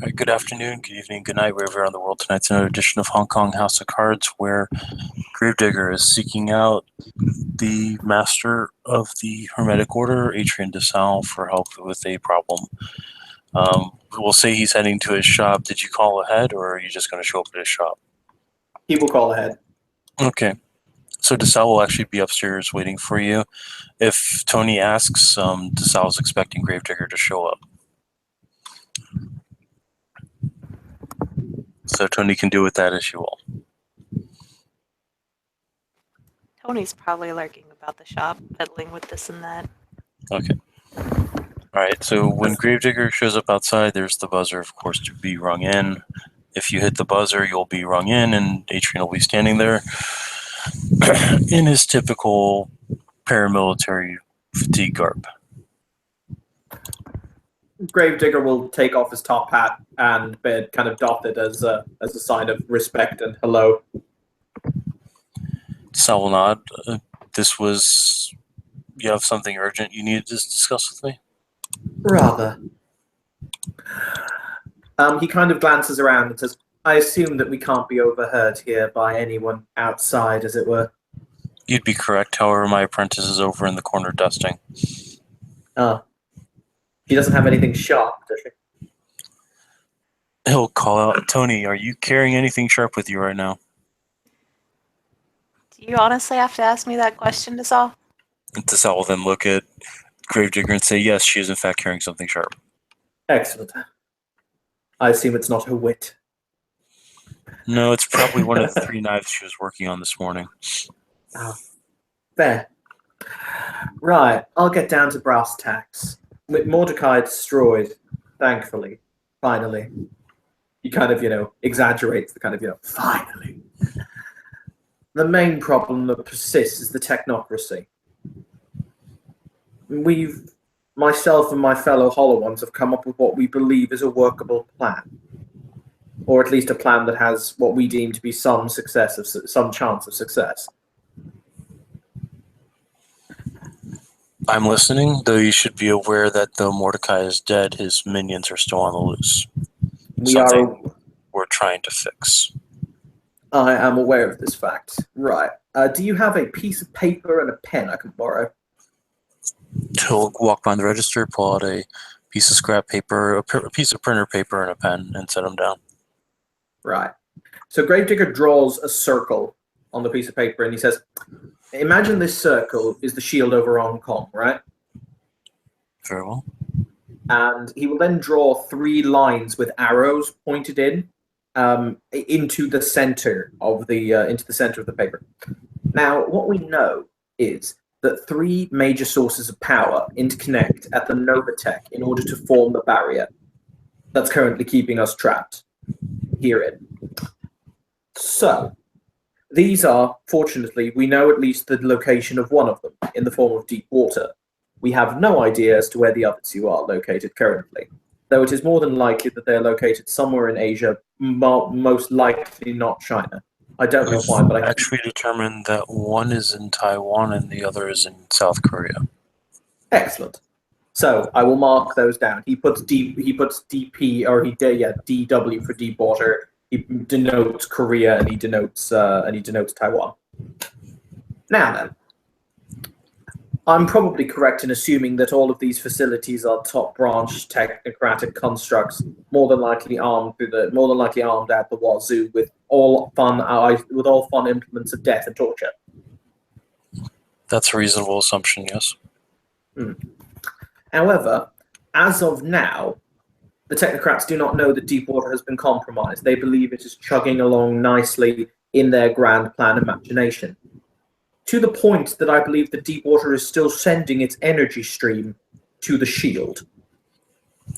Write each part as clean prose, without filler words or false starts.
Right, good afternoon, good evening, good night, wherever you're on the world. Tonight's another edition of Hong Kong House of Cards, where Gravedigger is seeking out the master of the Hermetic Order, Adrian DeSalle, for help with a problem. We'll say he's heading to his shop. Did you call ahead, or are you just going to show up at his shop? He will call ahead. Okay. So DeSalle will actually be upstairs waiting for you. If Tony asks, DeSalle is expecting Gravedigger to show up. So Tony can do with that as you will. Tony's probably lurking about the shop, peddling with this and that. Okay. Alright, so when Gravedigger shows up outside, there's the buzzer, of course, to be rung in. If you hit the buzzer, you'll be rung in, and Adrian will be standing there in his typical paramilitary fatigue garb. Gravedigger will take off his top hat and kind of doff it as a sign of respect and hello. DeSalle will nod. You have something urgent you needed to discuss with me? Rather. He kind of glances around and says, I assume that we can't be overheard here by anyone outside, as it were. You'd be correct. However, my apprentice is over in the corner dusting. Oh. She doesn't have anything sharp, does she? He'll call out, Tony, are you carrying anything sharp with you right now? Do you honestly have to ask me that question, DeSalle? DeSalle will then look at Gravedigger and say, yes, she is in fact carrying something sharp. Excellent. I assume it's not her wit. No, it's probably one of the 3 knives she was working on this morning. Oh, fair. Right, I'll get down to brass tacks. With Mordecai destroyed, thankfully, finally. He kind of, exaggerates the kind of, finally. The main problem that persists is the technocracy. Myself and my fellow Hollow Ones have come up with what we believe is a workable plan. Or at least a plan that has what we deem to be some chance of success. I'm listening, though you should be aware that though Mordecai is dead, his minions are still on the loose. We're trying to fix. I am aware of this fact. Right. Do you have a piece of paper and a pen I can borrow? He'll walk behind the register, pull out a piece of scrap paper, a piece of printer paper, and a pen, and set them down. Right. So Gravedigger draws a circle on the piece of paper, and he says, imagine this circle is the shield over Hong Kong, right? Very well. And he will then draw 3 lines with arrows pointed into the center of the paper. Now, what we know is that 3 major sources of power interconnect at the Novatech in order to form the barrier that's currently keeping us trapped herein. So, these are, fortunately, we know at least the location of one of them in the form of deep water. We have no idea as to where the other 2 are located currently, though it is more than likely that they're located somewhere in Asia, most likely not China. I don't know why, but I actually determined that one is in Taiwan and the other is in South Korea. Excellent. So I will mark those down. He puts DP or DW for deep water. He denotes Korea and he denotes Taiwan. Now then, I'm probably correct in assuming that all of these facilities are top branch technocratic constructs, more than likely armed at the wazoo with all fun implements of death and torture. That's a reasonable assumption, yes. However, as of now, the technocrats do not know that Deepwater has been compromised. They believe it is chugging along nicely in their grand plan imagination. To the point that I believe that Deepwater is still sending its energy stream to the shield.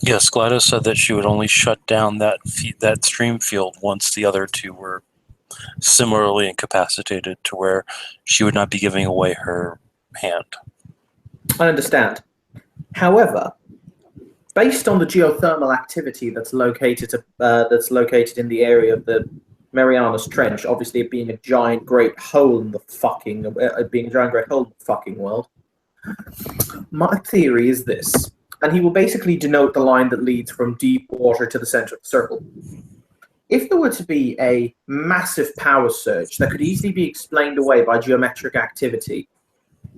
Yes, Gladys said that she would only shut down that stream field once the other 2 were similarly incapacitated to where she would not be giving away her hand. I understand. However, based on the geothermal activity that's located in the area of the Marianas Trench, obviously it being a giant great hole in the fucking world, my theory is this. and he will basically denote the line that leads from deep water to the center of the circle. If there were to be a massive power surge that could easily be explained away by geometric activity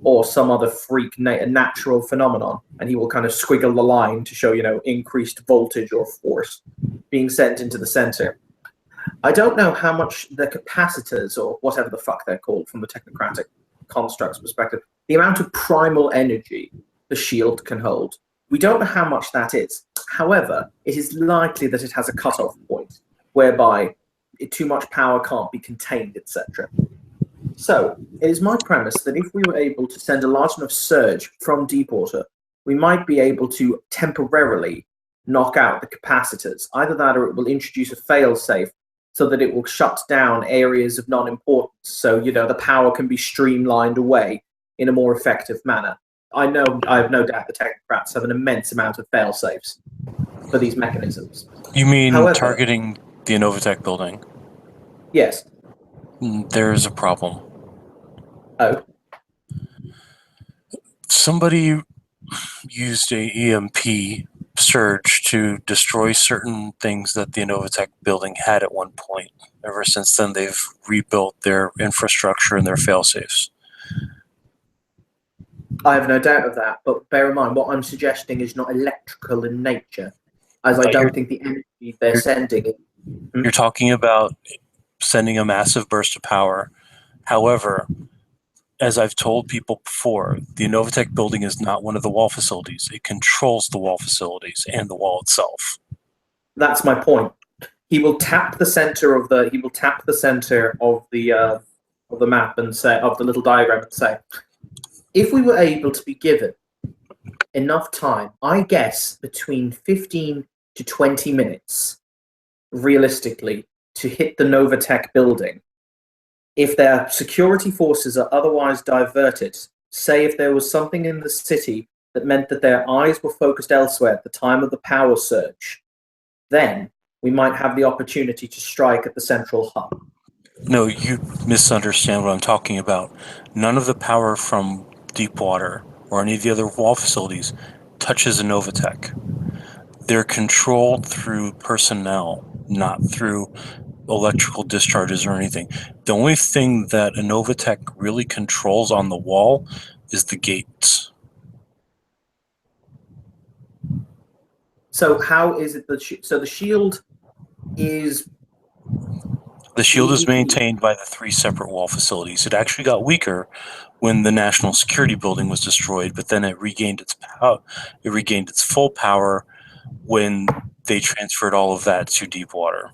or some other freak natural phenomenon, and he will kind of squiggle the line to show, increased voltage or force being sent into the center. I don't know how much the capacitors, or whatever the fuck they're called from the technocratic constructs perspective, the amount of primal energy the shield can hold. We don't know how much that is. However, it is likely that it has a cutoff point whereby too much power can't be contained, etc. So, it is my premise that if we were able to send a large enough surge from deep water, we might be able to temporarily knock out the capacitors. Either that, or it will introduce a fail-safe so that it will shut down areas of non-importance. So, the power can be streamlined away in a more effective manner. I have no doubt the technocrats have an immense amount of fail-safes for these mechanisms. You mean However, targeting the Innovatech building? Yes. There's a problem. Oh. Somebody used a EMP surge to destroy certain things that the Innovatech building had at one point. Ever since then, they've rebuilt their infrastructure and their fail-safes. I have no doubt of that, but bear in mind, what I'm suggesting is not electrical in nature, as I don't think the energy they're sending it. You're talking about sending a massive burst of power. However, as I've told people before, the Innovatech building is not one of the wall facilities. It controls the wall facilities and the wall itself. That's my point. He will tap the center of the map and say, of the little diagram, and say, if we were able to be given enough time, I guess between 15 to 20 minutes, realistically, to hit the Novatech building, if their security forces are otherwise diverted, say if there was something in the city that meant that their eyes were focused elsewhere at the time of the power surge, then we might have the opportunity to strike at the central hub. No, you misunderstand what I'm talking about. None of the power from Deepwater or any of the other wall facilities touches Innovatech. They're controlled through personnel, not through electrical discharges or anything. The only thing that Innovatech really controls on the wall is the gates. So how is it that the shield is... The shield is maintained by the 3 separate wall facilities. It actually got weaker when the National Security Building was destroyed, but then it regained its power. It regained its full power when they transferred all of that to Deepwater.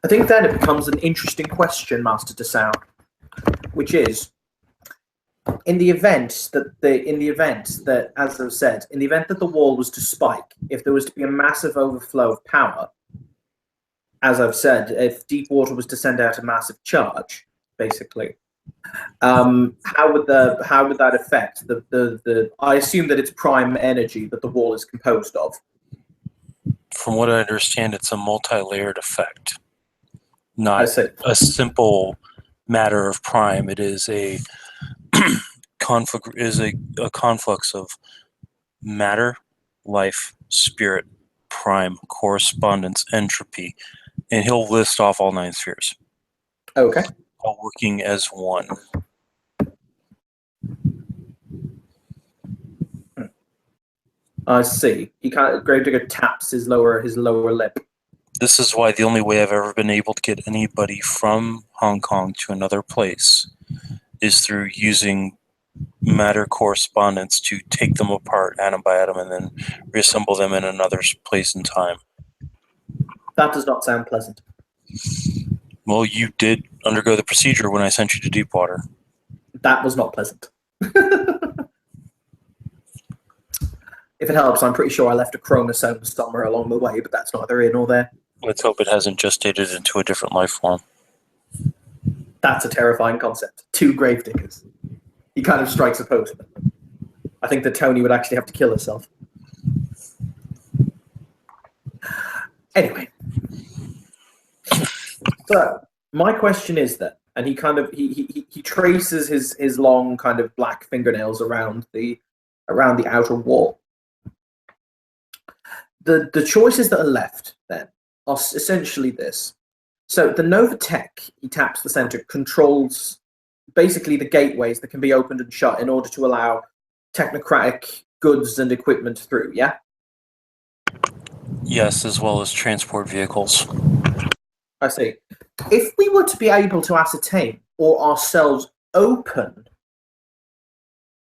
I think then it becomes an interesting question, Master DeSalle, which is, in the event that, as I've said, in the event that the wall was to spike, if there was to be a massive overflow of power, as I've said, if Deepwater was to send out a massive charge, basically, how would that affect the? I assume that it's prime energy that the wall is composed of. From what I understand, it's a multi-layered effect, not a simple matter of prime. It is a conflux of matter, life, spirit, prime, correspondence, entropy, and he'll list off all 9 spheres. Okay. All working as one. I see. Gravedigger taps his lower lip. This is why the only way I've ever been able to get anybody from Hong Kong to another place is through using matter correspondence to take them apart atom by atom and then reassemble them in another place and time. That does not sound pleasant. Well, you did undergo the procedure when I sent you to Deepwater. That was not pleasant. If it helps, I'm pretty sure I left a chromosome somewhere along the way, but that's neither here nor there. Let's hope it hasn't gestated into a different life form. That's a terrifying concept. 2 gravediggers. He kind of strikes a pose. I think that Tony would actually have to kill herself. Anyway. So, my question is that, and he kind of he traces his long kind of black fingernails around the outer wall. The choices that are left then are essentially this. So the Novatech, he taps the center, controls basically the gateways that can be opened and shut in order to allow technocratic goods and equipment through, yeah? Yes, as well as transport vehicles. I see. If we were to be able to ascertain or ourselves open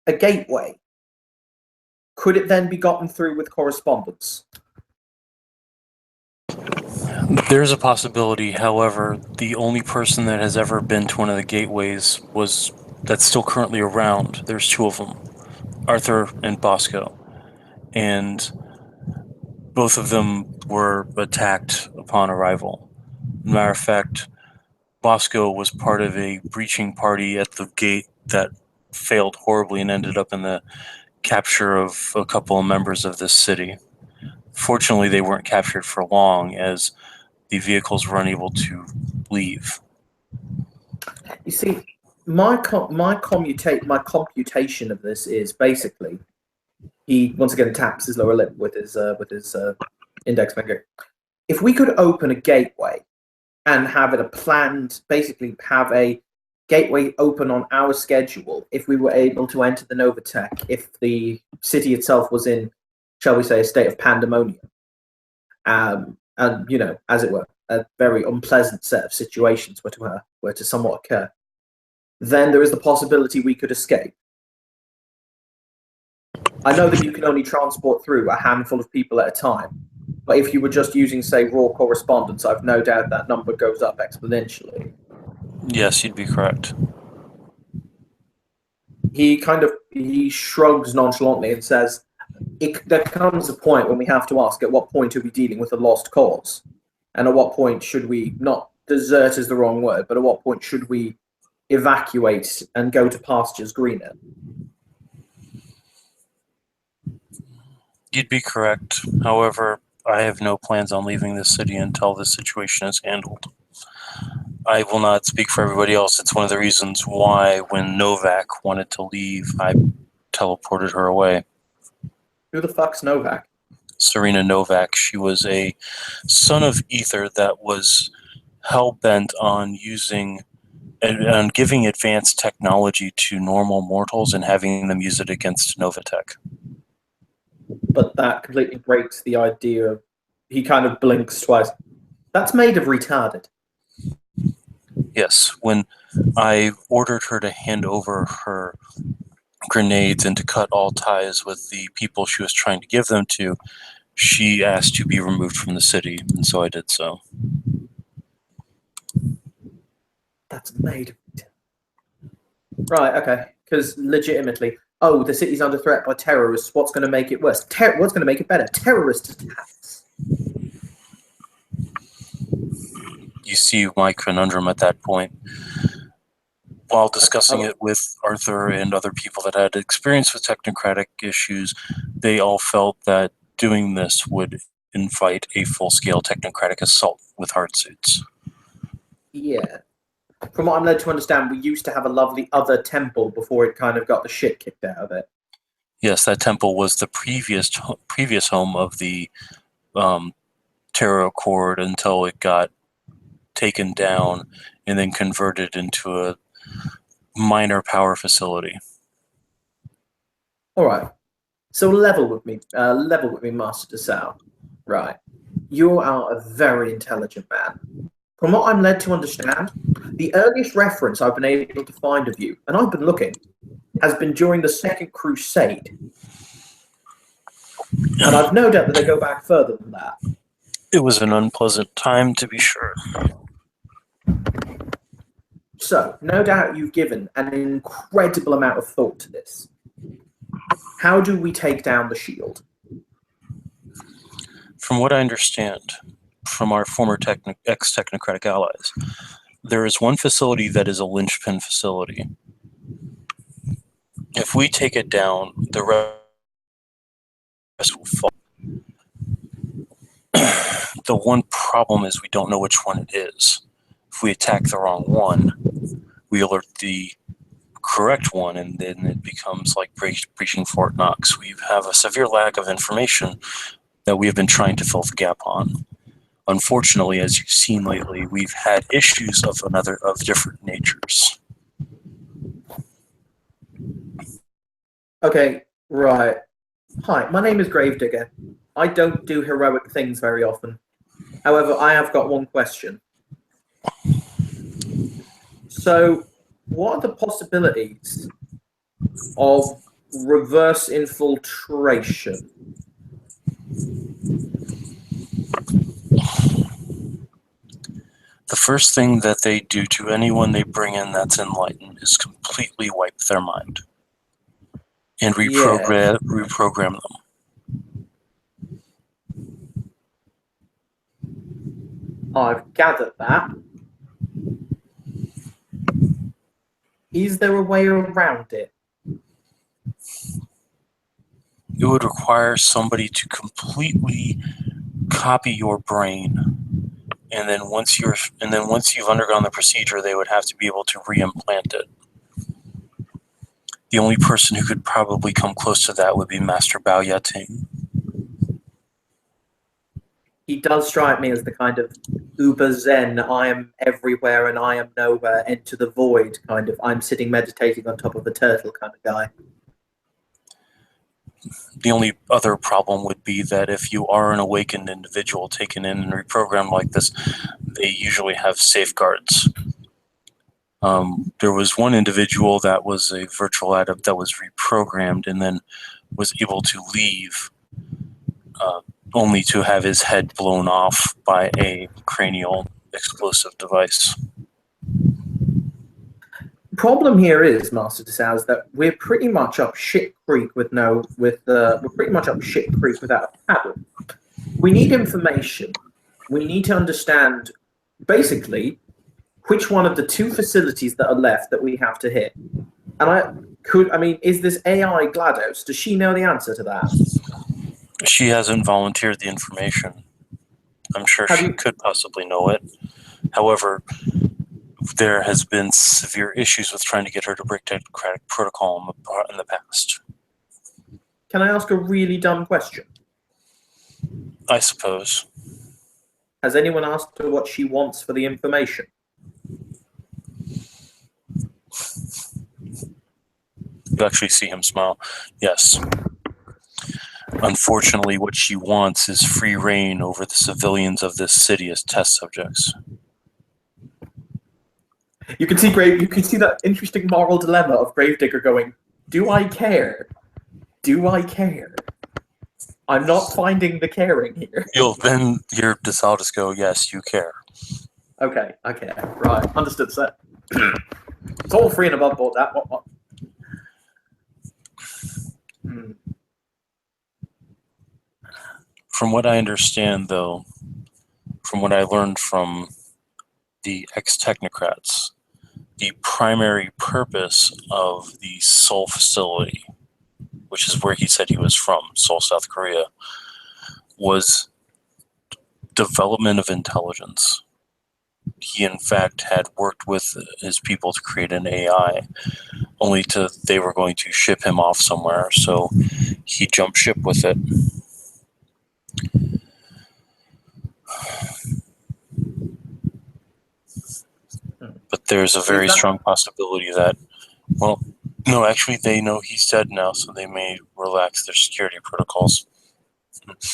a gateway, could it then be gotten through with correspondence? There's a possibility, however, the only person that has ever been to one of the gateways that's still currently around. There's two of them, Arthur and Bosco, and both of them were attacked upon arrival. Matter of fact, Bosco was part of a breaching party at the gate that failed horribly and ended up in the capture of a couple of members of this city. Fortunately, they weren't captured for long, as the vehicles were unable to leave. You see, my computation of this is basically he once again taps his lower lip with his index finger. If we could open a gateway and have it basically have a gateway open on our schedule, if we were able to enter the Novatech, if the city itself was in, shall we say, a state of pandemonium, and as it were, a very unpleasant set of situations were to somewhat occur, then there is the possibility we could escape. I know that you can only transport through a handful of people at a time, but if you were just using, say, raw correspondence, I've no doubt that number goes up exponentially. Yes, you'd be correct. He shrugs nonchalantly and says, there comes a point when we have to ask, at what point are we dealing with a lost cause? And at what point should we, not desert is the wrong word, but at what point should we evacuate and go to pastures greener? You'd be correct. However, I have no plans on leaving this city until this situation is handled. I will not speak for everybody else. It's one of the reasons why when Novak wanted to leave, I teleported her away. Who the fuck's Novak? Serena Novak. She was a son of Ether that was hell-bent on giving advanced technology to normal mortals and having them use it against Novatech. But that completely breaks the idea of, he kind of blinks twice. That's made of retarded. Yes, when I ordered her to hand over her grenades and to cut all ties with the people she was trying to give them to, she asked to be removed from the city, and so I did so. That's made of retarded. Right, okay. Because legitimately, the city's under threat by terrorists. What's going to make it worse? What's going to make it better? Terrorist attacks. You see my conundrum at that point. While discussing it with Arthur and other people that had experience with technocratic issues, they all felt that doing this would invite a full-scale technocratic assault with hard suits. Yeah. From what I'm led to understand, we used to have a lovely other temple before it kind of got the shit kicked out of it. Yes, that temple was the previous home of the Terror Accord until it got taken down and then converted into a minor power facility. All right. So level with me, Master Desau. Right. You are a very intelligent man. From what I'm led to understand, the earliest reference I've been able to find of you, and I've been looking, has been during the Second Crusade. And I've no doubt that they go back further than that. It was an unpleasant time, to be sure. So, no doubt you've given an incredible amount of thought to this. How do we take down the shield? From what I understand from our former ex-technocratic allies, there is one facility that is a linchpin facility. If we take it down, the rest will fall. The one problem is we don't know which one it is. If we attack the wrong one, we alert the correct one, and then it becomes like breaching Fort Knox. We have a severe lack of information that we have been trying to fill the gap on. Unfortunately, as you've seen lately, we've had issues of different natures. Okay, right. Hi, my name is Gravedigger. I don't do heroic things very often. However, I have got one question. So, what are the possibilities of reverse infiltration? The first thing that they do to anyone they bring in that's enlightened is completely wipe their mind and reprogram them. I've gathered that. Is there a way around it? It would require somebody to completely copy your brain, and then once you've undergone the procedure, they would have to be able to reimplant it. The only person who could probably come close to that would be Master Bao Yating. He does strike me as the kind of uber zen, I am everywhere and I am nowhere, enter the void kind of, I'm sitting meditating on top of a turtle kind of guy. The only other problem would be that if you are an awakened individual taken in and reprogrammed like this, they usually have safeguards. There was one individual that was a virtual adept that was reprogrammed and then was able to leave, only to have his head blown off by a cranial explosive device. Problem here is, Master DeSales, that we're pretty much up shit creek we're pretty much up shit creek without a paddle. We need information. We need to understand, basically, which one of the two facilities that are left that we have to hit. And is this AI GLaDOS? Does she know the answer to that? She hasn't volunteered the information. I'm sure she could possibly know it. However, there has been severe issues with trying to get her to break technocratic protocol in the past. Can I ask a really dumb question? I suppose. Has anyone asked her what she wants for the information? You actually see him smile. Yes. Unfortunately, what she wants is free reign over the civilians of this city as test subjects. You can see that interesting moral dilemma of Gravedigger going, do I care? Do I care? I'm not finding the caring here. You'll then hear DeSaltis go, yes, you care. Okay, right. Understood, sir. It's all free and above board, that. What? From what I understand, though, from what I learned from the ex-technocrats, the primary purpose of the Seoul facility, which is where he said he was from, Seoul, South Korea, was development of intelligence. He, in fact, had worked with his people to create an AI, only they were going to ship him off somewhere, so he jumped ship with it. But there's a very strong possibility that, well, no, actually they know he's dead now, so they may relax their security protocols.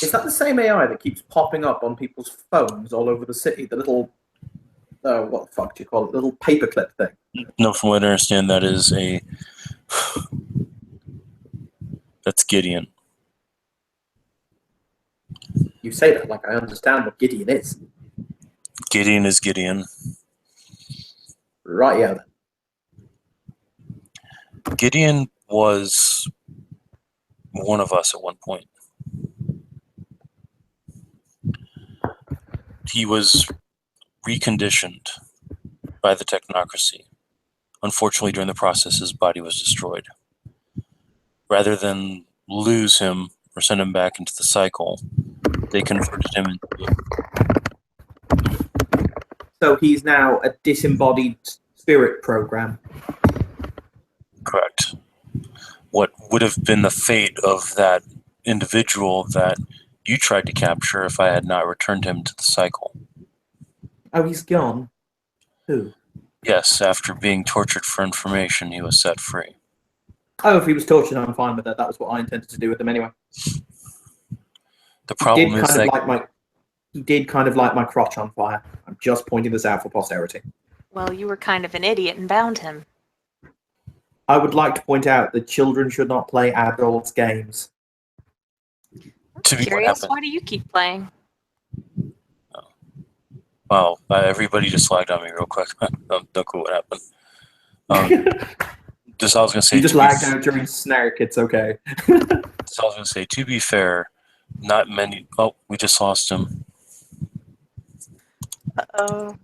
Is that the same AI that keeps popping up on people's phones all over the city? The little, what the fuck do you call it? The little paperclip thing? No, from what I understand, that's Gideon. You say that like I understand what Gideon is. Gideon is Gideon. Right, yeah. Gideon was one of us at one point. He was reconditioned by the technocracy. Unfortunately, during the process, his body was destroyed. Rather than lose him or send him back into the cycle, they converted him into... So he's now a disembodied spirit program. Correct. What would have been the fate of that individual that you tried to capture if I had not returned him to the cycle? Oh, he's gone. Who? Yes, after being tortured for information, he was set free. Oh, if he was tortured, I'm fine with that. That was what I intended to do with him anyway. The problem is that He did kind of light my crotch on fire. I'm just pointing this out for posterity. Well, you were kind of an idiot and bound him. I would like to point out that children should not play adults' games. to be what Curious, happened. why do you keep playing? Wow, everybody just lagged on me real quick. Don't clue what happened. Just I was gonna say. You just lagged out during Snark. It's okay. So I was gonna say, to be fair, not many. Oh, we just lost him. Uh-oh.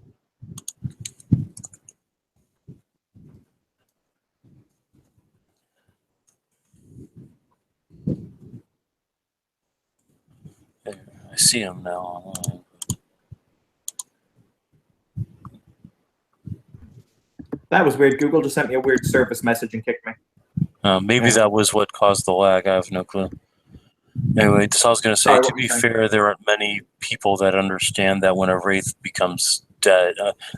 I see him now. That was weird. Google just sent me a weird service message and kicked me. Maybe that was what caused the lag. I have no clue. Anyway, so I was going to say, Sorry, to what were be you saying? fair, there aren't many people that understand that when a wraith becomes dead,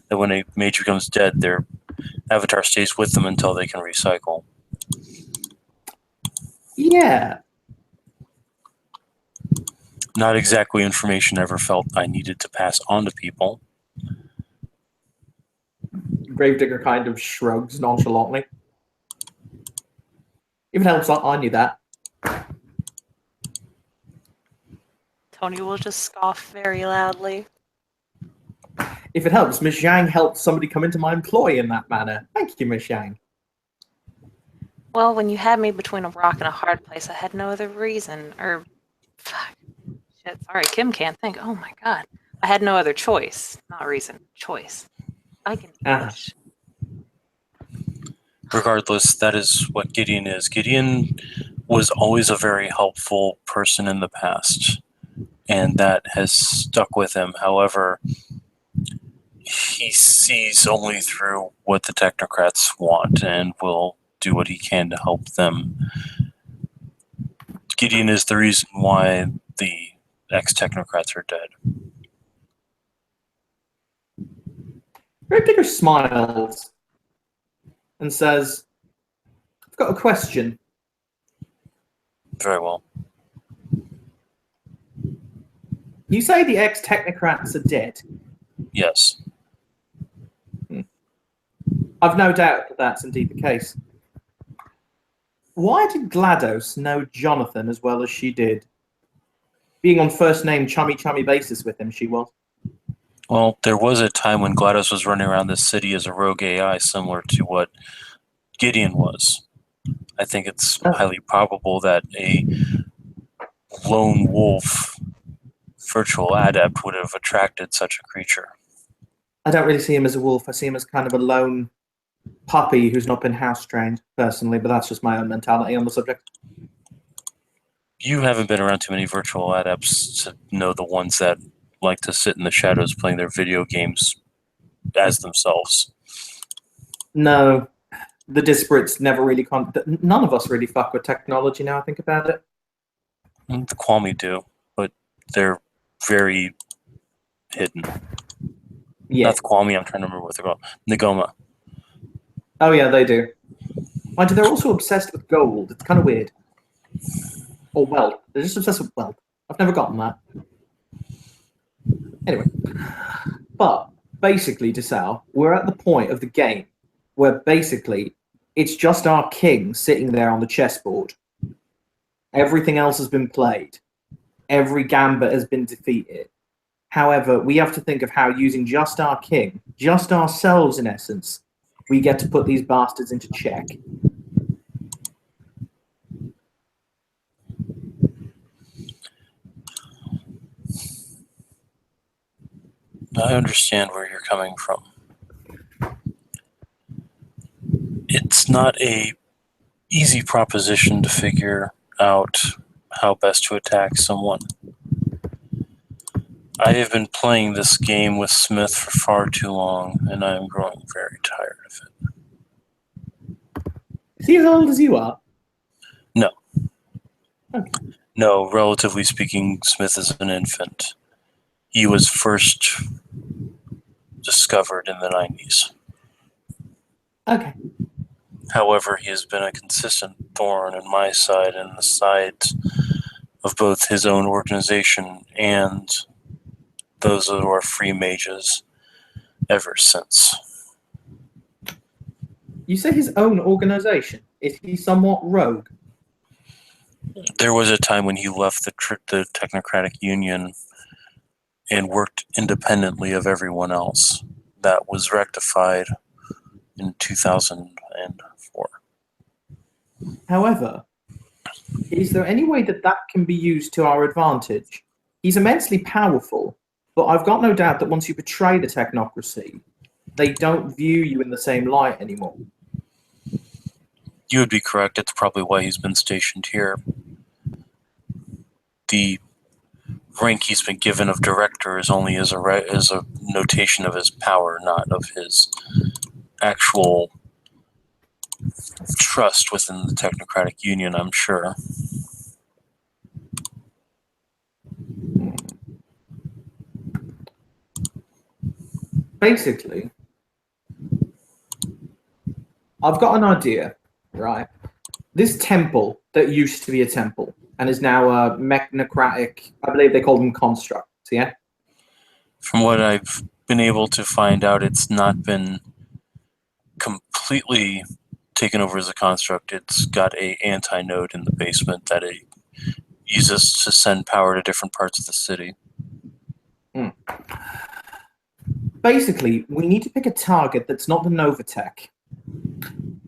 that when a mage becomes dead, their avatar stays with them until they can recycle. Yeah. Not exactly information I ever felt I needed to pass on to people. Gravedigger kind of shrugs nonchalantly. Even helps I knew that. Tony will just scoff very loudly. If it helps, Miss Zhang helped somebody come into my employ in that manner. Thank you, Miss Zhang. Well, when you had me between a rock and a hard place, I had no other reason. Fuck. Shit, sorry, Kim can't think. Oh my god. I had no other choice. Not reason, choice. I can English. Regardless, that is what Gideon is. Gideon was always a very helpful person in the past, and that has stuck with him. However, he sees only through what the technocrats want and will do what he can to help them. Gideon is the reason why the ex-technocrats are dead. Gravedigger smiles and says, I've got a question. Very well. You say the ex-technocrats are dead. Yes. I've no doubt that that's indeed the case. Why did GLaDOS know Jonathan as well as she did? Being on first-name chummy basis with him, she was. Well, there was a time when GLaDOS was running around this city as a rogue AI, similar to what Gideon was. I think it's highly probable that a lone wolf virtual adept would have attracted such a creature. I don't really see him as a wolf. I see him as kind of a lone puppy who's not been house-trained, personally, but that's just my own mentality on the subject. You haven't been around too many virtual adepts to know the ones that like to sit in the shadows playing their video games as themselves. No, the disparates never really... none of us really fuck with technology now I think about it. The Kwami do, but they're very hidden. Yeah. Not the Kwami, I'm trying to remember what they're called. Nagoma. Oh yeah, they do. Mind you, they're also obsessed with gold. It's kind of weird. Or wealth. They're just obsessed with wealth. I've never gotten that. Anyway. But, basically, Desau, we're at the point of the game where basically it's just our king sitting there on the chessboard. Everything else has been played. Every gambit has been defeated. However, we have to think of how using just our king, just ourselves in essence, we get to put these bastards into check. I understand where you're coming from. It's not a easy proposition to figure out how best to attack someone. I have been playing this game with Smith for far too long, and I am growing very tired of Is he as old as you are? No, relatively speaking, Smith is an infant. He was first discovered in the 90s. Okay. However, he has been a consistent thorn in my side and the sides of both his own organization and those of our free mages ever since. You say his own organization. Is he somewhat rogue? There was a time when he left the Technocratic Union and worked independently of everyone else. That was rectified in 2004. However, is there any way that that can be used to our advantage? He's immensely powerful, but I've got no doubt that once you betray the technocracy, they don't view you in the same light anymore. You would be correct. It's probably why he's been stationed here. The rank he's been given of director is only as a notation of his power, not of his actual trust within the Technocratic Union, I'm sure. Basically, I've got an idea, right? This temple that used to be a temple and is now a mechnocratic, I believe they call them constructs, yeah? From what I've been able to find out, it's not been completely taken over as a construct. It's got a anti-node in the basement that it uses to send power to different parts of the city. Basically, we need to pick a target that's not the Novatech,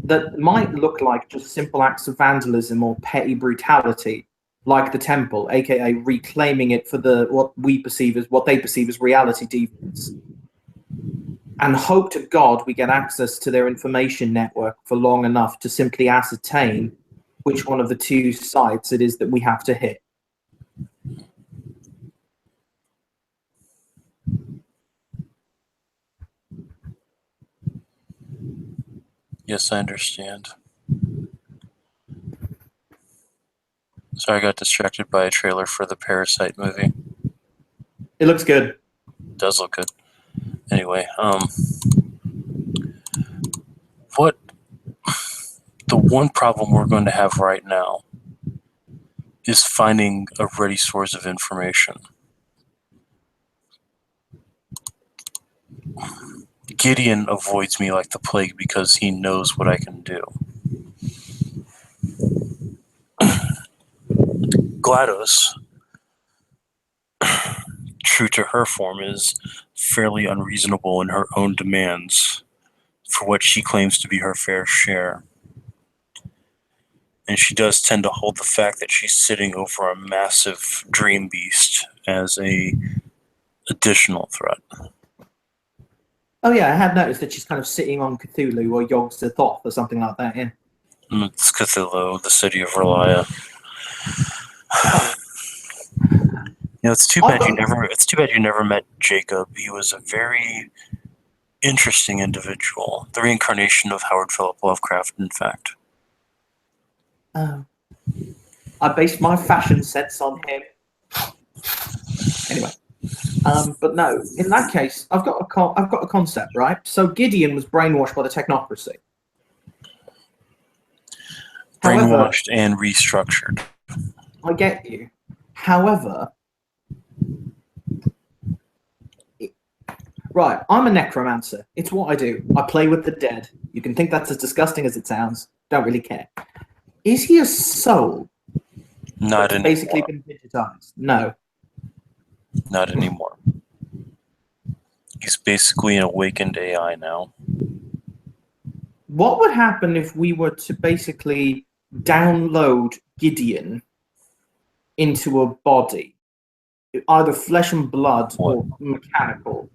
that might look like just simple acts of vandalism or petty brutality, like the temple, aka reclaiming it for what they perceive as reality deviants. And hope to God we get access to their information network for long enough to simply ascertain which one of the two sites it is that we have to hit. Yes, I understand. Sorry, I got distracted by a trailer for the Parasite movie. It looks good. It does look good. Anyway, what the one problem we're going to have right now is finding a ready source of information. Gideon avoids me like the plague because he knows what I can do. GLaDOS, true to her form, is fairly unreasonable in her own demands for what she claims to be her fair share. And she does tend to hold the fact that she's sitting over a massive dream beast as a additional threat. Oh yeah, I had noticed that she's kind of sitting on Cthulhu or Yog-Sothoth or something like that, yeah. It's Cthulhu, the city of Relia. It's too bad you never met Jacob. He was a very interesting individual. The reincarnation of Howard Philip Lovecraft, in fact. I based my fashion sense on him. Anyway, but no. In that case, I've got a concept, right? So Gideon was brainwashed by the technocracy. Brainwashed and restructured. I get you. However, right, I'm a necromancer. It's what I do. I play with the dead. You can think that's as disgusting as it sounds. Don't really care. Is he a soul? Not anymore. Basically been digitized. No. Not anymore. He's basically an awakened AI now. What would happen if we were to basically download Gideon into a body, either flesh and blood or mechanical,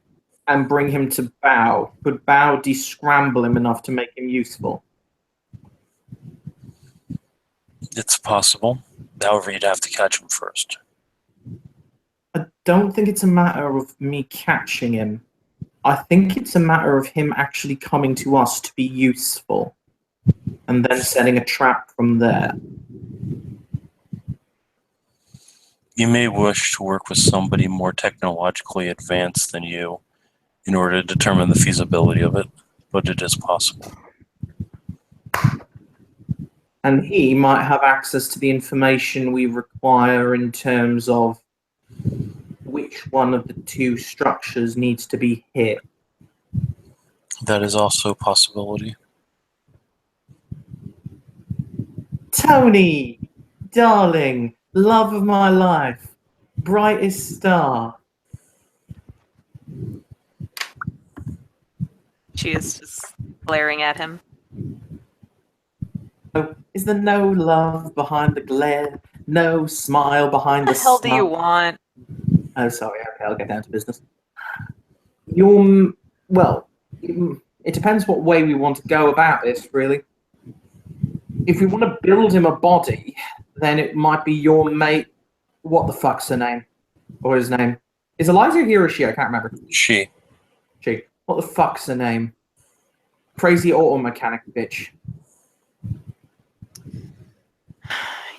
and bring him to Bao? Could Bao descramble him enough to make him useful? It's possible. However, you'd have to catch him first. I don't think it's a matter of me catching him. I think it's a matter of him actually coming to us to be useful. and then setting a trap from there. You may wish to work with somebody more technologically advanced than you in order to determine the feasibility of it, but it is possible. And he might have access to the information we require in terms of which one of the two structures needs to be hit. That is also a possibility. Tony, darling, love of my life, brightest star. She is just glaring at him. Oh, is there no love behind the glare? No smile behind What the the hell do you smile? want? Oh, sorry. Okay, I'll get down to business. Well, it depends what way we want to go about this, really. If we want to build him a body, then it might be your mate. What the fuck's her name? Or his name? Is Eliza here or she? I can't remember. She. She. What the fuck's her name? Crazy auto mechanic bitch.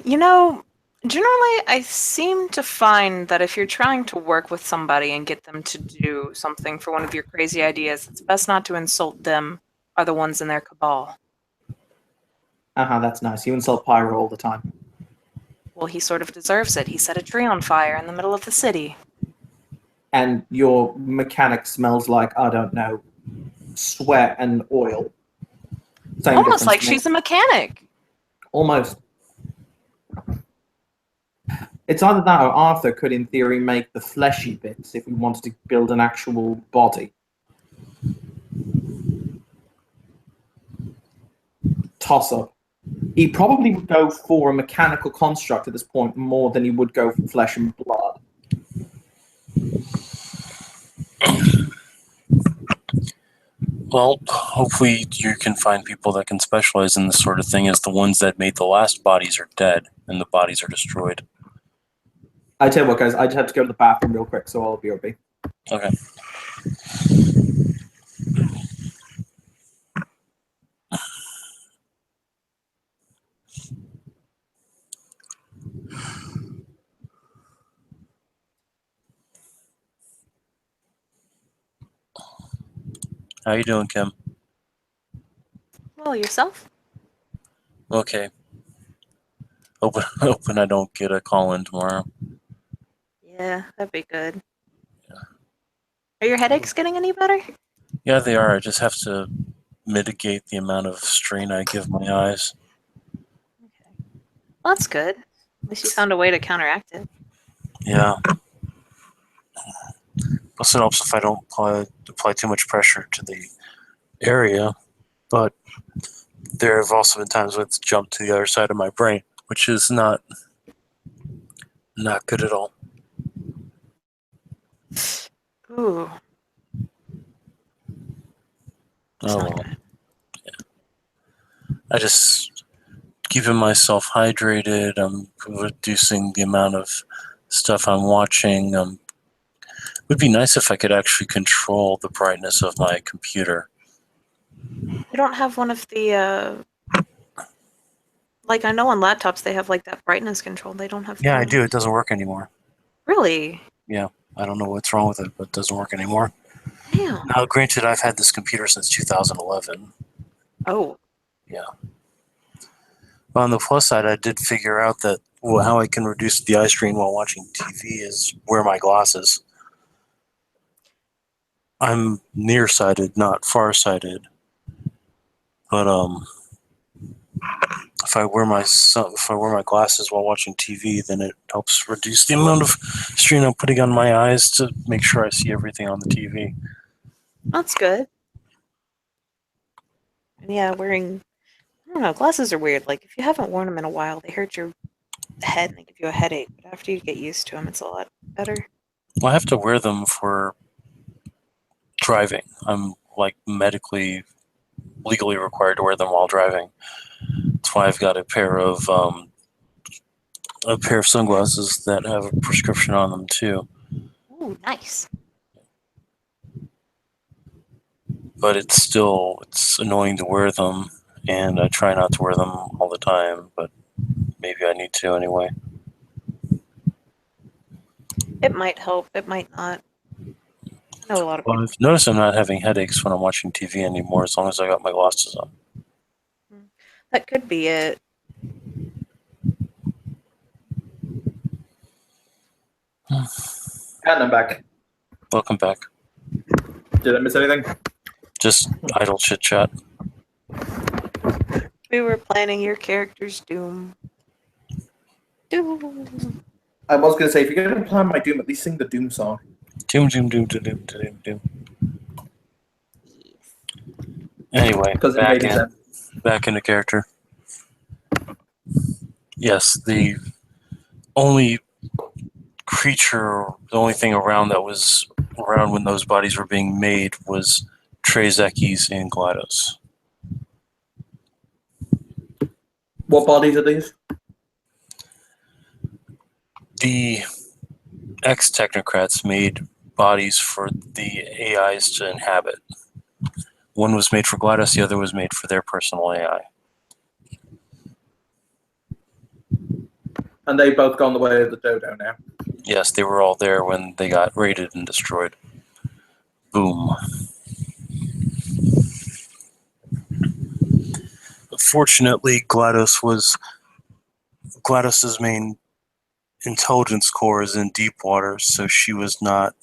You know, generally, I seem to find that if you're trying to work with somebody and get them to do something for one of your crazy ideas, it's best not to insult them or the ones in their cabal. That's nice. You insult Pyro all the time. Well, he sort of deserves it. He set a tree on fire in the middle of the city. And your mechanic smells like, I don't know, sweat and oil. Same Almost difference like to me. she's a mechanic. Almost. It's either that or Arthur could, in theory, make the fleshy bits if we wanted to build an actual body. Toss-up. He probably would go for a mechanical construct at this point more than he would go for flesh and blood. Well, hopefully you can find people that can specialize in this sort of thing, as the ones that made the last bodies are dead and the bodies are destroyed. I tell you what, guys, I just have to go to the bathroom real quick, so I'll be right back. Okay. How you doing, Kim? Well, yourself? Okay. Hoping I don't get a call in tomorrow. Yeah, that'd be good. Are your headaches getting any better? Yeah, they are. I just have to mitigate the amount of strain I give my eyes. Okay. Well, that's good. At least you found a way to counteract it. Yeah. Plus, it helps if I don't apply too much pressure to the area. But there have also been times when it's jumped to the other side of my brain, which is not good at all. Ooh. That's Oh not well. good. I just keeping myself hydrated. I'm reducing the amount of stuff I'm watching. It would be nice if I could actually control the brightness of my computer. You don't have one of the, like, I know on laptops they have, like, that brightness control. They don't have Yeah, I the- do. It doesn't work anymore. Really? I don't know what's wrong with it, but it doesn't work anymore. Damn. Now, granted, I've had this computer since 2011. Oh. But on the plus side, I did figure out that how I can reduce the eye strain while watching TV is wear my glasses. I'm nearsighted, not farsighted. But if I wear my glasses while watching TV, then it helps reduce the amount of strain I'm putting on my eyes to make sure I see everything on the TV. That's good. And yeah, wearing, I don't know, glasses are weird. Like, if you haven't worn them in a while, they hurt your head and they give you a headache. But after you get used to them, it's a lot better. Well, I have to wear them for driving. I'm like legally required to wear them while driving. That's why I've got a pair of sunglasses that have a prescription on them too. Ooh, nice. But it's annoying to wear them, and I try not to wear them all the time, but maybe I need to anyway. It might help. It might not. I know a lot of Well, people. I've noticed I'm not having headaches when I'm watching TV anymore, as long as I got my glasses on. That could be it. And I'm back. Welcome back. Did I miss anything? Just idle chit chat. We were planning your character's doom. Doom. I was going to say, if you're going to plan my Doom, at least sing the Doom song. Doom, doom, doom, doom, doom, doom, doom. Anyway, Because it made sense. back into character. Yes, the only creature, the only thing around that was around when those bodies were being made was Trezekis and GLaDOS. What bodies are these? The ex-technocrats made bodies for the AIs to inhabit. One was made for GLaDOS, the other was made for their personal AI. And they've both gone the way of the dodo now. Yes, they were all there when they got raided and destroyed. Boom. Fortunately, GLaDOS's main intelligence core is in deep water, so she was not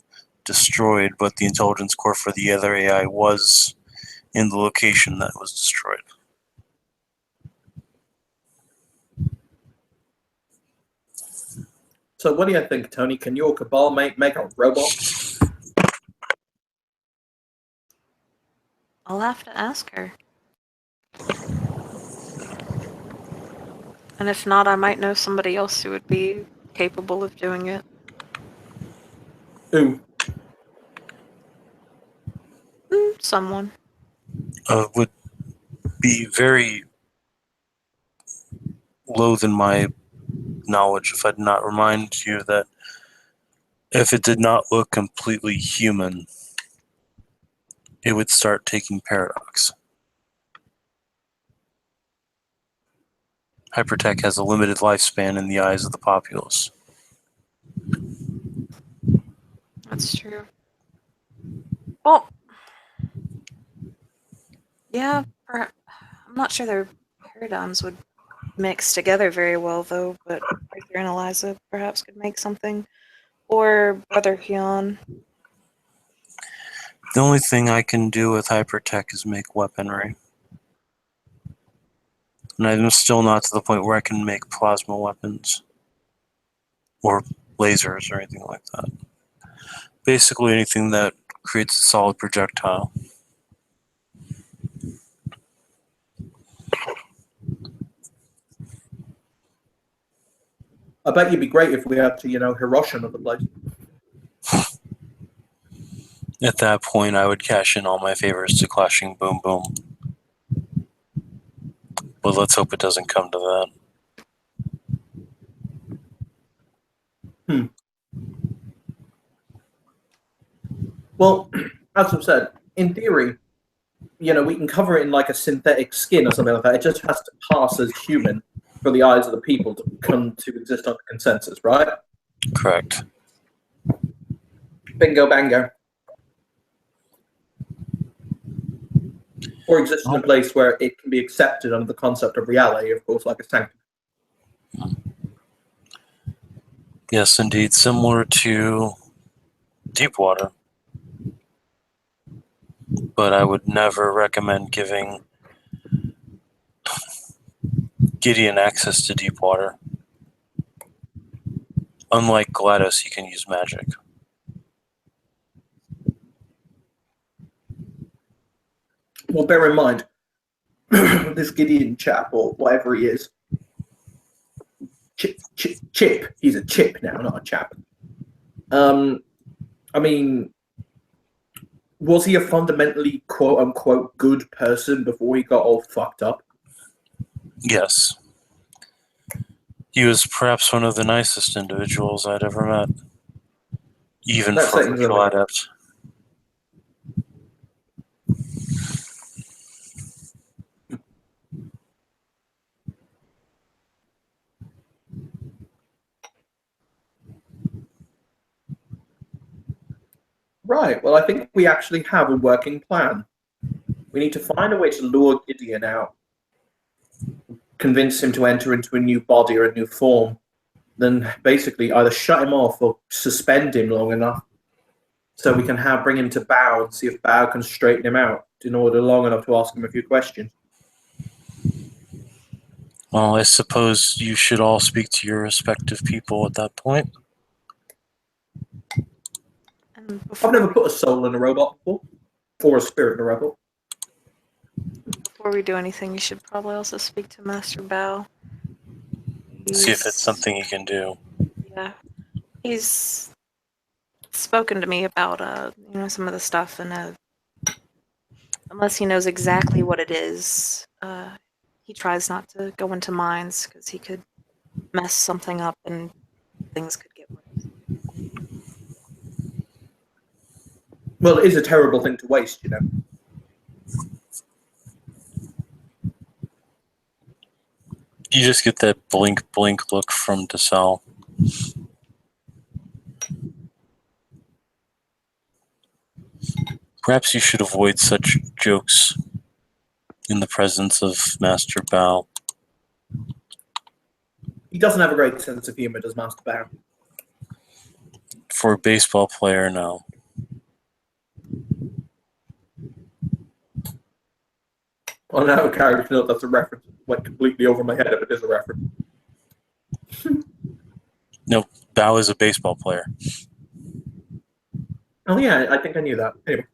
destroyed, but the intelligence core for the other AI was in the location that was destroyed. So what do you think, Tony? Can your Cabal make a robot? I'll have to ask her. And if not, I might know somebody else who would be capable of doing it. Who? Someone. Would be very low than my knowledge if I did not remind you that if it did not look completely human, it would start taking Paradox. Hypertech has a limited lifespan in the eyes of the populace. That's true. Well, yeah, I'm not sure their paradigms would mix together very well, though, but Arthur and Eliza perhaps could make something. Or Brother Hyun. The only thing I can do with Hypertech is make weaponry. And I'm still not to the point where I can make plasma weapons. Or lasers or anything like that. Basically anything that creates a solid projectile. I bet you'd be great if we had to, Hiroshima the place. At that point, I would cash in all my favors to Clashing Boom Boom. But let's hope it doesn't come to that. Well, as I've said, in theory, we can cover it in like a synthetic skin or something like that. It just has to pass as human for the eyes of the people to come to exist under consensus, right? Correct. Bingo bango. Or exist in a place where it can be accepted under the concept of reality, of course, like a tank. Yes, indeed. Similar to Deepwater. But I would never recommend giving Gideon access to Deepwater. Unlike GLaDOS, he can use magic. Well, bear in mind, this Gideon chap, or whatever he is, Chip. He's a chip now, not a chap. I mean, was he a fundamentally quote-unquote good person before he got all fucked up? Yes. He was perhaps one of the nicest individuals I'd ever met. Even for a virtual adept. Right. Well, I think we actually have a working plan. We need to find a way to lure Gideon out, convince him to enter into a new body or a new form, then basically either shut him off or suspend him long enough so we can bring him to Bao and see if Bao can straighten him out in order long enough to ask him a few questions. Well, I suppose you should all speak to your respective people at that point. And I've never put a soul in a robot before, or a spirit in a robot. before we do anything, you should probably also speak to Master Bao. See if it's something you can do. Yeah, he's spoken to me about some of the stuff, and unless he knows exactly what it is, he tries not to go into mines because he could mess something up and things could get worse. Well, it is a terrible thing to waste, you know. You just get that blink look from DeSalle. Perhaps you should avoid such jokes in the presence of Master Bao. He doesn't have a great sense of humor, does Master Bao? For a baseball player, no. Well, now a character note that's a reference. Went completely over my head if it is a reference. No, Bao is a baseball player. Oh yeah, I think I knew that. Anyway.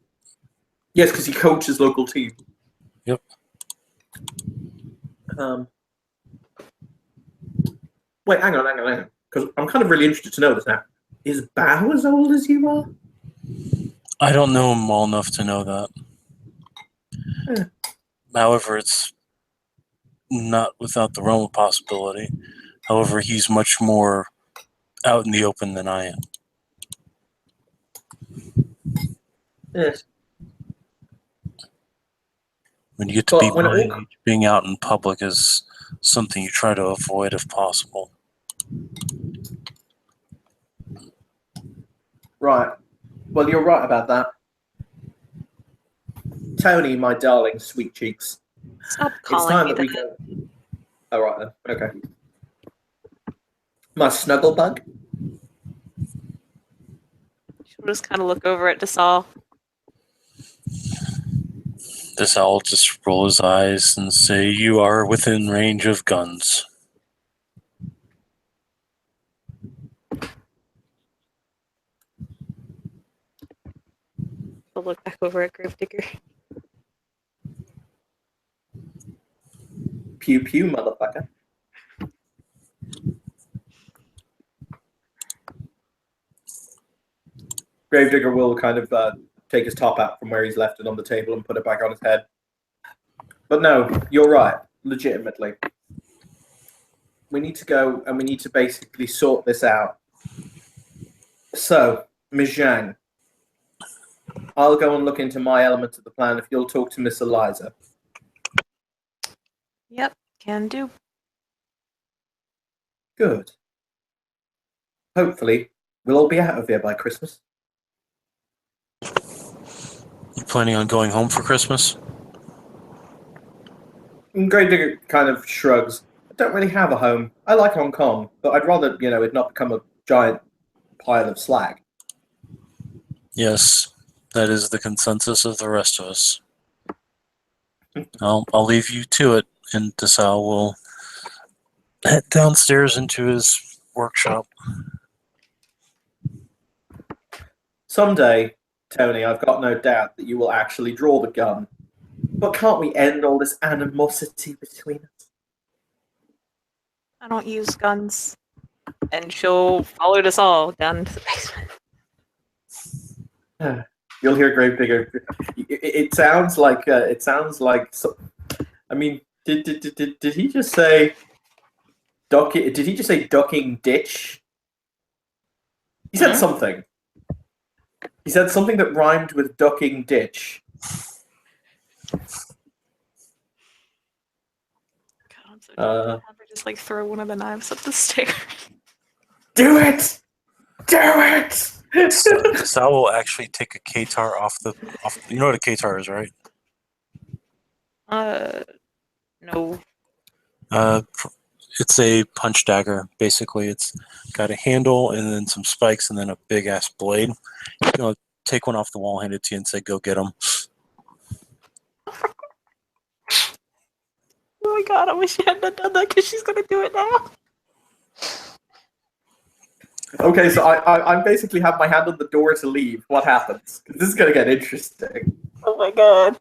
Yes, because he coaches local team. Yep. Wait, hang on. Because I'm kind of really interested to know this now. Is Bao as old as you are? I don't know him well enough to know that. Yeah. However, it's not without the realm of possibility. However, he's much more out in the open than I am. Yes. When you get to But be when my it all- age, being out in public is something you try to avoid if possible. Right. Well, you're right about that. Tony, my darling, sweet cheeks. Stop It's calling time me that we that. go. All right then. Okay. My snuggle bug. She'll just kind of look over at DeSalle. DeSalle will just roll his eyes and say, "You are within range of guns." She'll look back over at Gravedigger. Pew pew, motherfucker. Gravedigger will kind of take his top out from where he's left it on the table and put it back on his head. But no, you're right. Legitimately. We need to go and we need to basically sort this out. So, Ms. Zhang, I'll go and look into my element of the plan if you'll talk to Miss Eliza. Yep, can do. Good. Hopefully, we'll all be out of here by Christmas. You planning on going home for Christmas? And Gravedigger kind of shrugs. I don't really have a home. I like Hong Kong, but I'd rather, it not become a giant pile of slag. Yes, that is the consensus of the rest of us. I'll leave you to it, and DeSalle will head downstairs into his workshop. Someday, Tony, I've got no doubt that you will actually draw the gun. But can't we end all this animosity between us? I don't use guns. And she'll follow us all down into the basement. You'll hear Gravedigger. It sounds like. I mean, did he just say? Did he just say ducking ditch? He said something. He said something that rhymed with ducking ditch. God, I'm so have her just like throw one of the knives up the stairs. Do it! Do it! Sal will actually take a K-tar off. You know what a K-tar is, right? No. It's a punch dagger. Basically, it's got a handle and then some spikes and then a big ass blade. Take one off the wall, hand it to you, and say, "Go get them." Oh my god, I wish you hadn't done that because she's gonna do it now. Okay, so I basically have my hand on the door to leave. What happens? 'Cause this is gonna get interesting. Oh my god.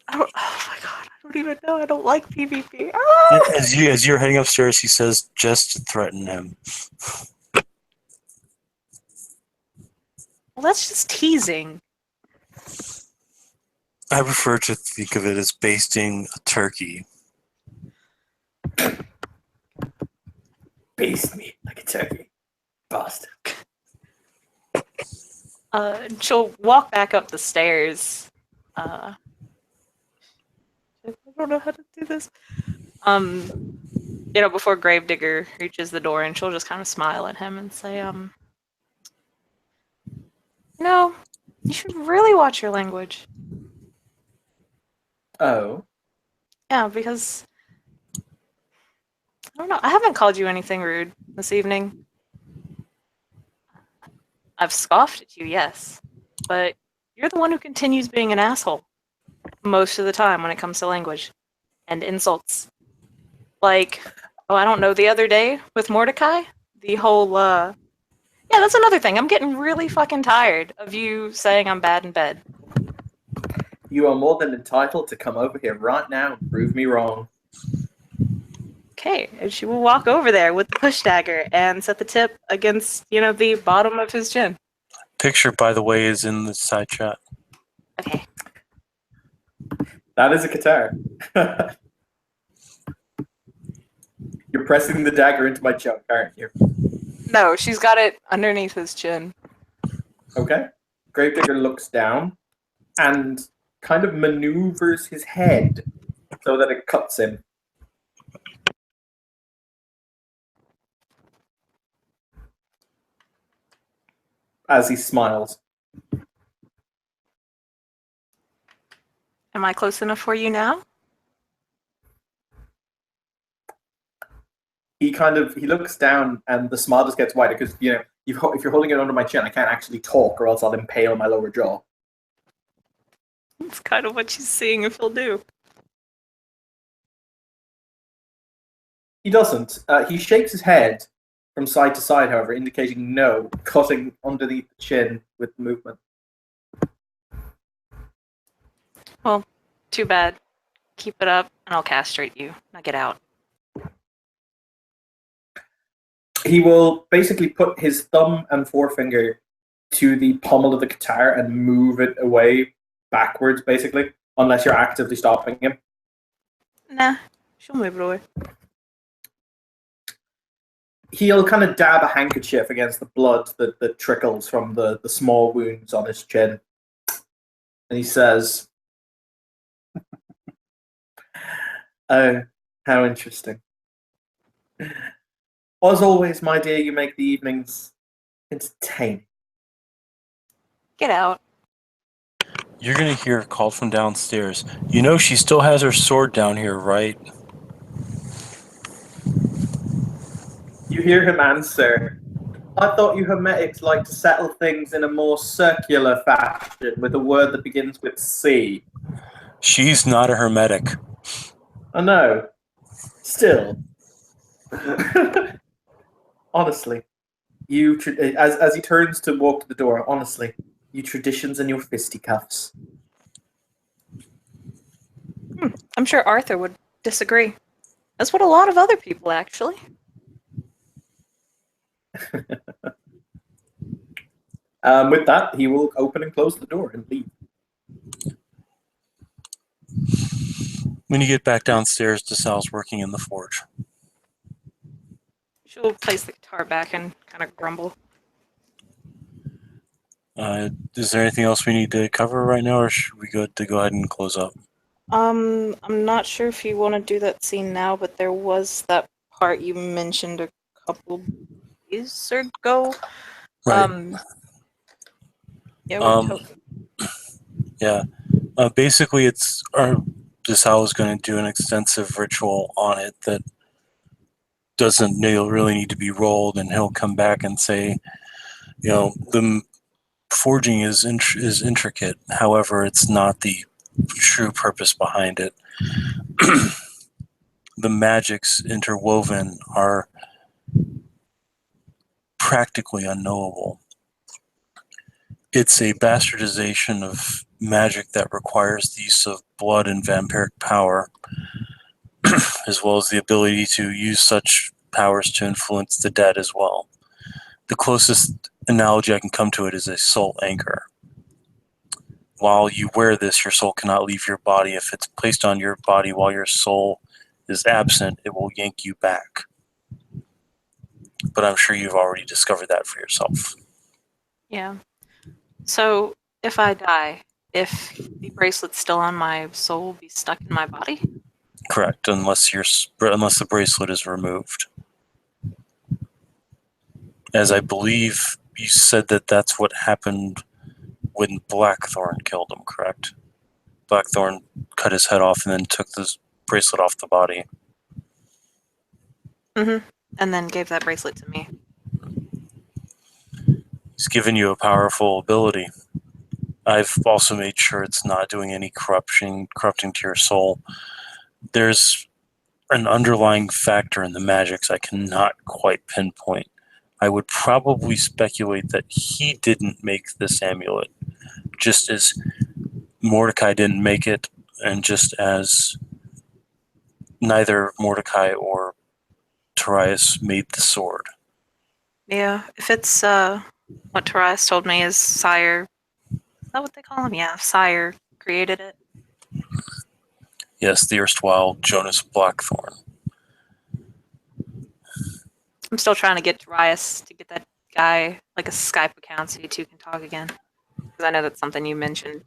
Oh my god, I don't even know. I don't like PvP. Ah! As you're heading upstairs, he says, "Just to threaten him." Well, that's just teasing. I prefer to think of it as basting a turkey. Baste me like a turkey. Bastard. She'll walk back up the stairs. I don't know how to do this. Before Gravedigger reaches the door, and she'll just kind of smile at him and say, you should really watch your language. Oh. Yeah, because I don't know. I haven't called you anything rude this evening. I've scoffed at you, yes, but you're the one who continues being an asshole most of the time when it comes to language and insults. Like, I don't know, the other day with Mordecai, the whole, yeah, that's another thing. I'm getting really fucking tired of you saying I'm bad in bed. You are more than entitled to come over here right now and prove me wrong. Okay, and she will walk over there with the push dagger and set the tip against, the bottom of his chin. Picture, by the way, is in the side chat. Okay. That is a guitar. You're pressing the dagger into my junk, aren't you? No, she's got it underneath his chin. Okay. Gravedigger looks down and kind of maneuvers his head so that it cuts him. As he smiles. Am I close enough for you now? He looks down and the smile just gets wider because, if you're holding it under my chin, I can't actually talk or else I'll impale my lower jaw. That's kind of what she's seeing if he'll do. He doesn't. He shakes his head from side to side, however, indicating no, cutting underneath the chin with movement. Well, too bad. Keep it up, and I'll castrate you. Now get out. He will basically put his thumb and forefinger to the pommel of the guitar and move it away backwards, basically, unless you're actively stopping him. Nah, she'll move it away. He'll kind of dab a handkerchief against the blood that trickles from the small wounds on his chin. And he says, "Oh, how interesting. As always, my dear, you make the evenings entertaining." Get out. You're gonna hear a call from downstairs. You know she still has her sword down here, right? You hear him answer, "I thought you Hermetics like to settle things in a more circular fashion with a word that begins with C." She's not a hermetic. I know. Still. Honestly, as he turns to walk to the door, honestly, you traditions and your fisticuffs. I'm sure Arthur would disagree. That's what a lot of other people, actually. With that, he will open and close the door and leave. When you get back downstairs, DeSalle's working in the forge. She'll place the guitar back and kind of grumble. Is there anything else we need to cover right now, or should we go ahead and close up? I'm not sure if you want to do that scene now, but there was that part you mentioned a couple days ago. Right. Yeah, Um, yeah. Basically, Desao is going to do an extensive ritual on it that doesn't really need to be rolled, and he'll come back and say, the forging is intricate. However, it's not the true purpose behind it. The magics interwoven are practically unknowable. It's a bastardization of magic that requires the use of blood and vampiric power, as well as the ability to use such powers to influence the dead as well. The closest analogy I can come to it is a soul anchor. While you wear this, your soul cannot leave your body. If it's placed on your body while your soul is absent, it will yank you back. But I'm sure you've already discovered that for yourself. Yeah. So if I die, if the bracelet's still on, my soul will be stuck in my body? Correct, unless the bracelet is removed. As I believe you said that's what happened when Blackthorn killed him, correct? Blackthorn cut his head off and then took this bracelet off the body. Mm-hmm. And then gave that bracelet to me. He's given you a powerful ability. I've also made sure it's not doing any corrupting to your soul. There's an underlying factor in the magics I cannot quite pinpoint. I would probably speculate that he didn't make this amulet, just as Mordecai didn't make it, and just as neither Mordecai or Terias made the sword. Yeah, if it's what Taras told me is Sire. Is that what they call him? Yeah, Sire created it. Yes, the erstwhile Jonas Blackthorn. I'm still trying to get Taras to get that guy like a Skype account so you two can talk again. Because I know that's something you mentioned.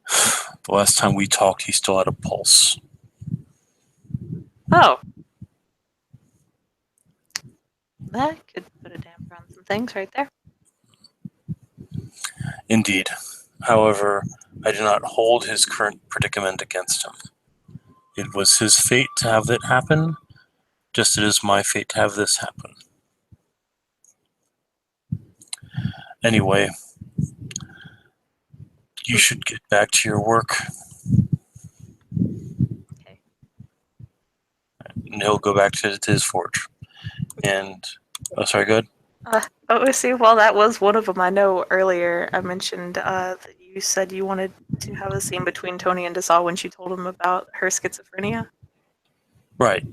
The last time we talked, he still had a pulse. Oh. That could put a damper on some things right there. Indeed. However, I do not hold his current predicament against him. It was his fate to have that happen, just as it is my fate to have this happen. Anyway, you should get back to your work. Okay. And he'll go back to his forge. And, oh, sorry, go ahead. Oh, see, well, that was one of them. I know earlier I mentioned that you said you wanted to have a scene between Tony and Desal when she told him about her schizophrenia. Right.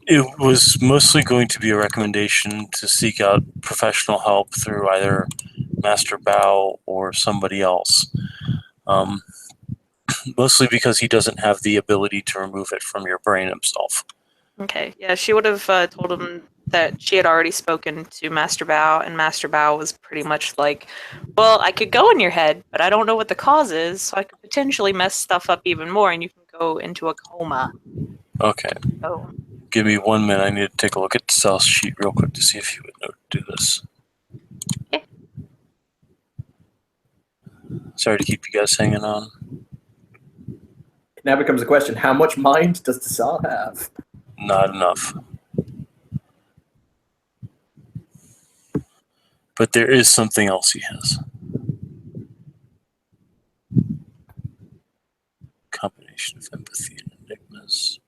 It was mostly going to be a recommendation to seek out professional help through either Master Bao or somebody else. Mostly because he doesn't have the ability to remove it from your brain himself. Okay, yeah, she would have told him that she had already spoken to Master Bao, and Master Bao was pretty much like, well, I could go in your head, but I don't know what the cause is, so I could potentially mess stuff up even more, and you can go into a coma. Okay. Oh. Give me 1 minute. I need to take a look at Sal's sheet real quick to see if he would know to do this. Okay. Sorry to keep you guys hanging on. It now becomes a question: how much mind does Desal have? Not enough. But there is something else he has. Combination of empathy and enigmas.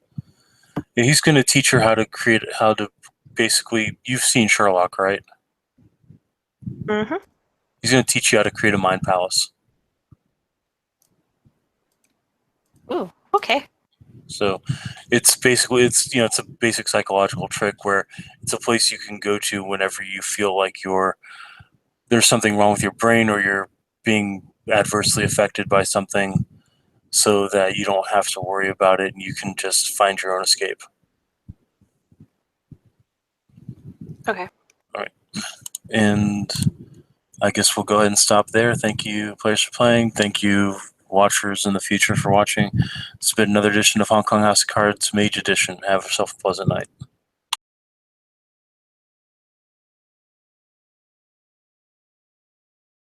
Yeah, he's going to teach her how to basically, you've seen Sherlock, right? Mm-hmm. He's going to teach you how to create a mind palace. Ooh, okay. So it's a basic psychological trick where it's a place you can go to whenever you feel like there's something wrong with your brain or you're being adversely affected by something, so that you don't have to worry about it and you can just find your own escape. Okay. All right. And I guess we'll go ahead and stop there. Thank you, players, for playing. Thank you, watchers in the future, for watching. It's been another edition of Hong Kong House of Cards, Mage Edition. Have yourself a pleasant night.